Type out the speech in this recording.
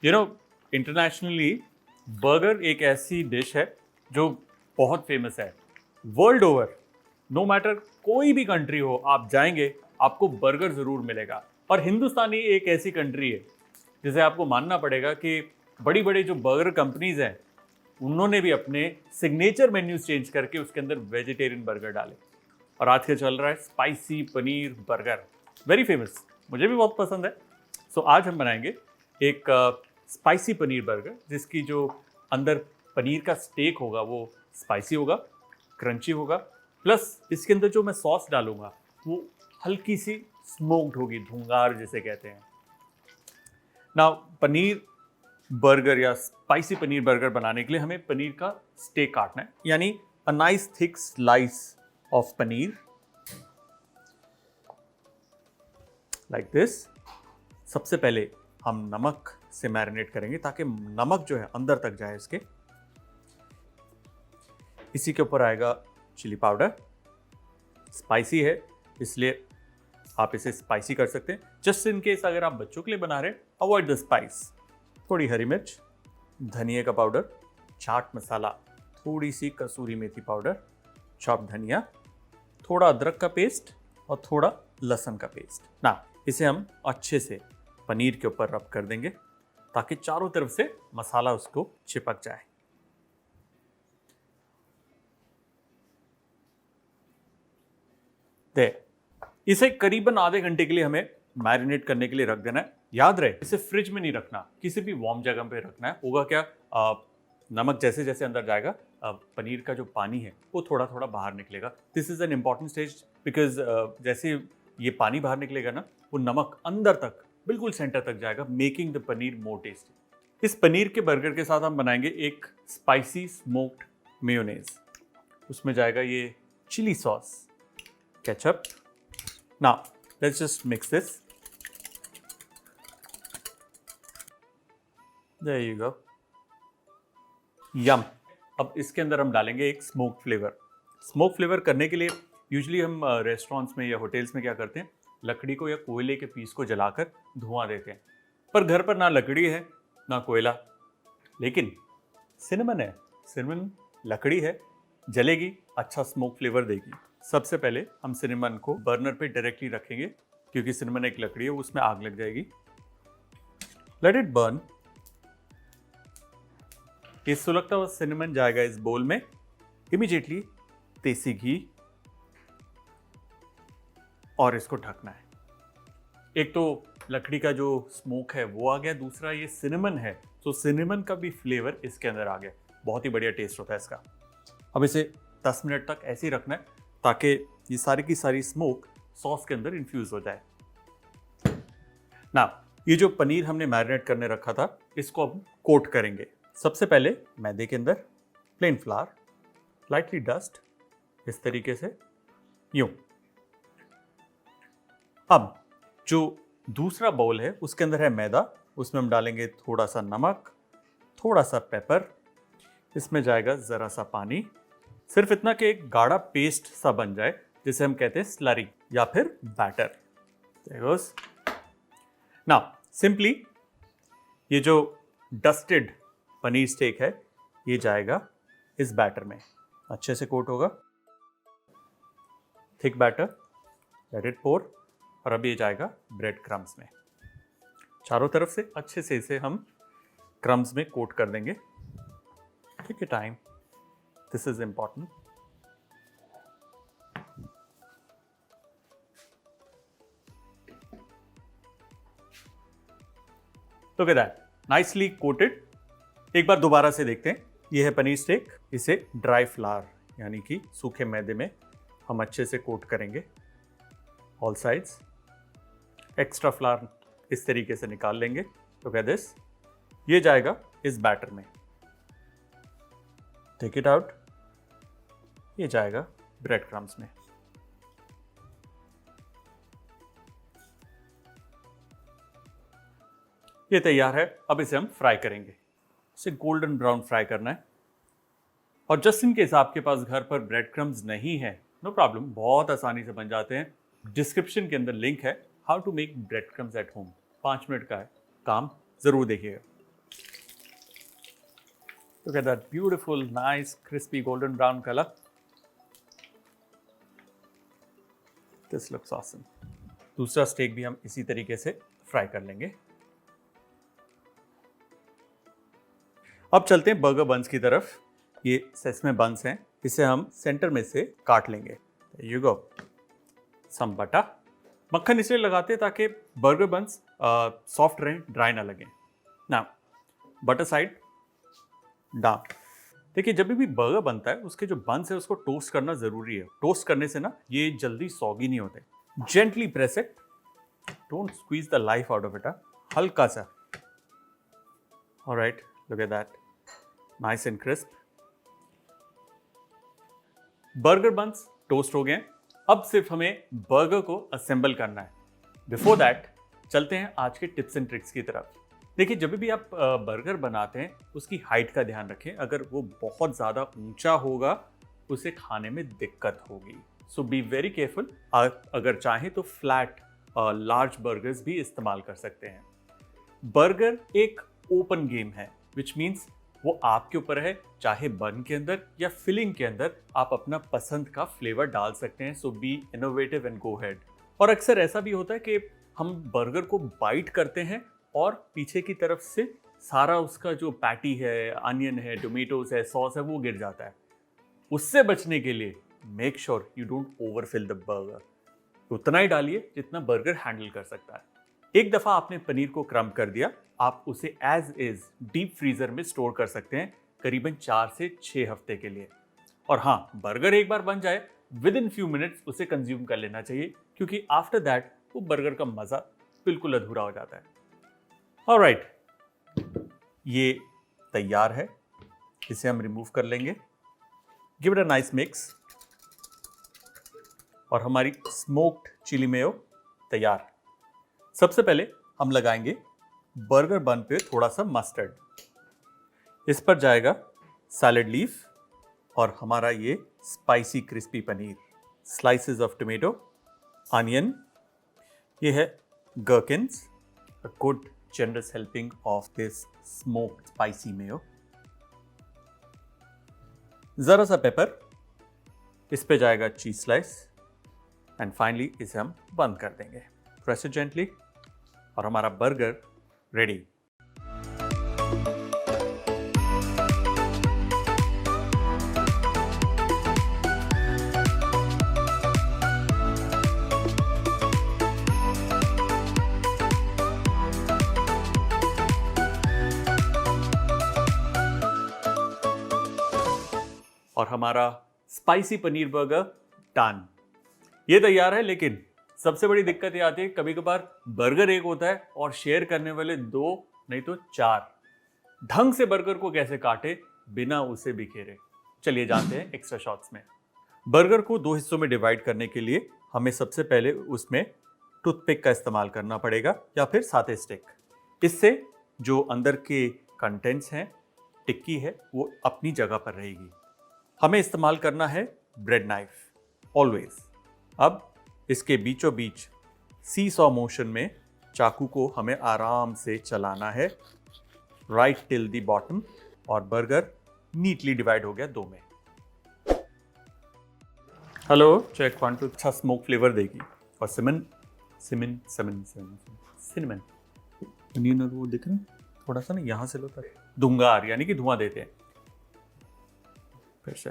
You know internationally burger एक ऐसी dish है जो बहुत फेमस है वर्ल्ड ओवर। नो मैटर कोई भी कंट्री हो, आप जाएंगे आपको बर्गर ज़रूर मिलेगा। और हिंदुस्तानी एक ऐसी कंट्री है जिसे आपको मानना पड़ेगा कि बड़ी बड़ी जो बर्गर कंपनीज हैं उन्होंने भी अपने सिग्नेचर मेन्यूज चेंज करके उसके अंदर वेजिटेरियन बर्गर डाले। और आज के चल रहा है spicy paneer burger, very famous, मुझे भी बहुत पसंद है। सो आज हम बनाएंगे एक स्पाइसी पनीर बर्गर जिसकी जो अंदर पनीर का स्टेक होगा वो स्पाइसी होगा, क्रंची होगा, प्लस इसके अंदर जो मैं सॉस डालूंगा वो हल्की सी स्मोक्ड होगी, धुंगार जिसे कहते हैं ना। पनीर बर्गर या स्पाइसी पनीर बर्गर बनाने के लिए हमें पनीर का स्टेक काटना है, यानी a nice thick slice of paneer like this. सबसे पहले हम नमक से मैरिनेट करेंगे ताकि नमक जो है अंदर तक जाए इसके। इसी के ऊपर आएगा चिली पाउडर, स्पाइसी है इसलिए आप इसे स्पाइसी कर सकते हैं। जस्ट इन केस अगर आप बच्चों के लिए बना रहे हैं, अवॉइड द स्पाइस। थोड़ी हरी मिर्च, धनिया का पाउडर, चाट मसाला, थोड़ी सी कसूरी मेथी पाउडर, चॉप धनिया, थोड़ा अदरक का पेस्ट और थोड़ा लहसुन का पेस्ट ना। इसे हम अच्छे से पनीर के ऊपर रब कर देंगे ताकि चारों तरफ से मसाला उसको चिपक जाए। इसे करीबन आधे घंटे के लिए हमें मैरिनेट करने के लिए रख देना है। याद रहे इसे फ्रिज में नहीं रखना, किसी भी वार्म जगह पे रखना है। होगा क्या, नमक जैसे जैसे अंदर जाएगा पनीर का जो पानी है वो थोड़ा थोड़ा बाहर निकलेगा। This is an important stage because जैसे ये पानी बाहर निकलेगा ना, वो नमक अंदर तक बिल्कुल सेंटर तक जाएगा, making the paneer more tasty. इस पनीर के बर्गर के साथ हम बनाएंगे एक स्पाइसी स्मोक्ड मेयोनेज। उसमें जाएगा ये chilli sauce, ketchup. Now, let's just mix this. There you go. Yum. अब इसके अंदर हम डालेंगे एक स्मोक फ्लेवर। स्मोक फ्लेवर करने के लिए यूजुअली हम रेस्टोरेंट्स में या होटल्स में क्या करते हैं, लकड़ी को या कोयले के पीस को जलाकर धुआं देते हैं। पर घर पर ना लकड़ी है ना कोयला, लेकिन सिनेमन है। सिनेमन लकड़ी है, जलेगी, अच्छा स्मोक फ्लेवर देगी। सबसे पहले हम सिनेमन को बर्नर पे डायरेक्टली रखेंगे क्योंकि सिनेमन एक लकड़ी है, उसमें आग लग जाएगी। Let it burn. ये सुलगता हुआ सिनेमन जाएगा इस बोल में। इमीडिएटली देसी घी और इसको ढकना है। एक तो लकड़ी का जो स्मोक है वो आ गया, दूसरा ये सिनेमन है तो सिनेमन का भी फ्लेवर इसके अंदर आ गया। बहुत ही बढ़िया टेस्ट होता है इसका। अब इसे 10 मिनट तक ऐसे ही रखना है ताकि ये सारी की सारी स्मोक सॉस के अंदर इन्फ्यूज हो जाए ना। ये जो पनीर हमने मैरिनेट करने रखा था इसको अब कोट करेंगे। सबसे पहले मैदे के अंदर प्लेन फ्लावर, लाइटली डस्ट, इस तरीके से यूं। अब जो दूसरा बाउल है उसके अंदर है मैदा, उसमें हम डालेंगे थोड़ा सा नमक, थोड़ा सा पेपर, इसमें जाएगा जरा सा पानी, सिर्फ इतना कि एक गाढ़ा पेस्ट सा बन जाए जिसे हम कहते हैं स्लरी या फिर बैटर। नाउ सिंपली ये जो डस्टेड पनीर स्टेक है ये जाएगा इस बैटर में, अच्छे से कोट होगा, थिक बैटर, लेट इट पोर। और अब ये जाएगा ब्रेड क्रम्स में। चारों तरफ से अच्छे से इसे हम क्रम्स में कोट कर देंगे। Take your time, this is important. Look at that, nicely coated. एक बार दोबारा से देखते हैं। यह है पनीर स्टेक, इसे ड्राई फ्लावर यानी कि सूखे मैदे में हम अच्छे से कोट करेंगे ऑल साइड्स। एक्स्ट्रा फ्लावर इस तरीके से निकाल लेंगे। Look at this. ये जाएगा इस बैटर में। Take it out. ये जाएगा ब्रेड क्रम्स में। ये तैयार है। अब इसे हम फ्राई करेंगे। इसे गोल्डन ब्राउन फ्राई करना है। और जस्ट इन केस आपके पास घर पर ब्रेड क्रम्स नहीं है, नो प्रॉब्लम, बहुत आसानी से बन जाते हैं। डिस्क्रिप्शन के अंदर लिंक है how to make bread crumbs at home. 5 minute का है काम, जरूर देखिएगा। Look at that beautiful, nice, crispy golden brown color. This looks awesome. दूसरा स्टेक भी हम इसी तरीके से फ्राई कर लेंगे। अब चलते हैं बर्गर बंस की तरफ। ये सेसमे बंस हैं, इसे हम सेंटर में से काट लेंगे। You go. Some butter. मक्खन इसलिए लगाते हैं ताकि बर्गर बंस सॉफ्ट रहें, ड्राई ना लगे। ना बटर साइड डाउन। देखिए जब भी बर्गर बनता है उसके जो बंस है उसको टोस्ट करना जरूरी है। टोस्ट करने से ना ये जल्दी सॉगी नहीं होते। Gently press it, don't squeeze the life out of it. हल्का सा। Alright, look at that, nice and crisp. Burger buns toast हो गए। अब सिर्फ हमें बर्गर को असेंबल करना है। बिफोर दैट चलते हैं आज के टिप्स एंड ट्रिक्स की तरफ। देखिए जब भी आप बर्गर बनाते हैं उसकी हाइट का ध्यान रखें। अगर वो बहुत ज़्यादा ऊंचा होगा उसे खाने में दिक्कत होगी। सो बी वेरी केयरफुल। अगर चाहें तो फ्लैट लार्ज बर्गर्स भी इस्तेमाल कर सकते हैं। बर्गर एक ओपन गेम है, विच मीन्स वो आपके ऊपर है। चाहे बन के अंदर या फिलिंग के अंदर आप अपना पसंद का फ्लेवर डाल सकते हैं। So be innovative and go ahead. और अक्सर ऐसा भी होता है कि हम बर्गर को बाइट करते हैं और पीछे की तरफ से सारा उसका जो पैटी है, अनियन है, टोमेटोज है, सॉस है, वो गिर जाता है। उससे बचने के लिए make sure you don't overfill the burger. उतना ही डालिए जितना बर्गर हैंडल कर सकता है। एक दफा आपने पनीर को क्रम्ब कर दिया, आप उसे एज इज डीप फ्रीजर में स्टोर कर सकते हैं करीबन 4 से 6 हफ्ते के लिए। और हाँ, बर्गर एक बार बन जाए विद इन फ्यू मिनट्स उसे कंज्यूम कर लेना चाहिए, क्योंकि आफ्टर दैट वो बर्गर का मजा बिल्कुल अधूरा हो जाता है। ऑलराइट, ये तैयार है, इसे हम रिमूव कर लेंगे। Give it a nice mix. और हमारी स्मोक्ड चिली मेयो तैयार। सबसे पहले हम लगाएंगे बर्गर बन पे थोड़ा सा मस्टर्ड। इस पर जाएगा सैलेड लीफ और हमारा ये spicy crispy paneer, slices of tomato, onion, ये है गherkins, a good generous helping of this smoked spicy mayo, जरा सा पेपर, इस पे जाएगा चीज स्लाइस एंड फाइनली इसे हम बंद कर देंगे। प्रेस इट जेंटली और हमारा बर्गर रेडी। और हमारा स्पाइसी पनीर बर्गर डन। ये तैयार है, लेकिन सबसे बड़ी दिक्कत ये आती है कभी कभार बर्गर एक होता है और शेयर करने वाले 2 नहीं तो 4। ढंग से बर्गर को कैसे काटे बिना उसे बिखेरे, चलिए जानते हैं एक्स्ट्रा शॉट्स में। बर्गर को 2 हिस्सों में डिवाइड करने के लिए हमें सबसे पहले उसमें टूथपिक का इस्तेमाल करना पड़ेगा या फिर साथे स्टिक। इससे जो अंदर के कंटेंट्स हैं, टिक्की है, वो अपनी जगह पर रहेगी। हमें इस्तेमाल करना है ब्रेड नाइफ ऑलवेज। अब इसके बीचों बीच सी सॉ मोशन में चाकू को हमें आराम से चलाना है राइट टिल द बॉटम, और बर्गर नीटली डिवाइड हो गया 2 में। Hello, check 1 2। अच्छा स्मोक फ्लेवर देगी। और सिनेमन अनियन, और वो दिख रहा है थोड़ा सा ना, यहाँ से लो तक धुंगार यानी कि धुआं देते हैं। फिर से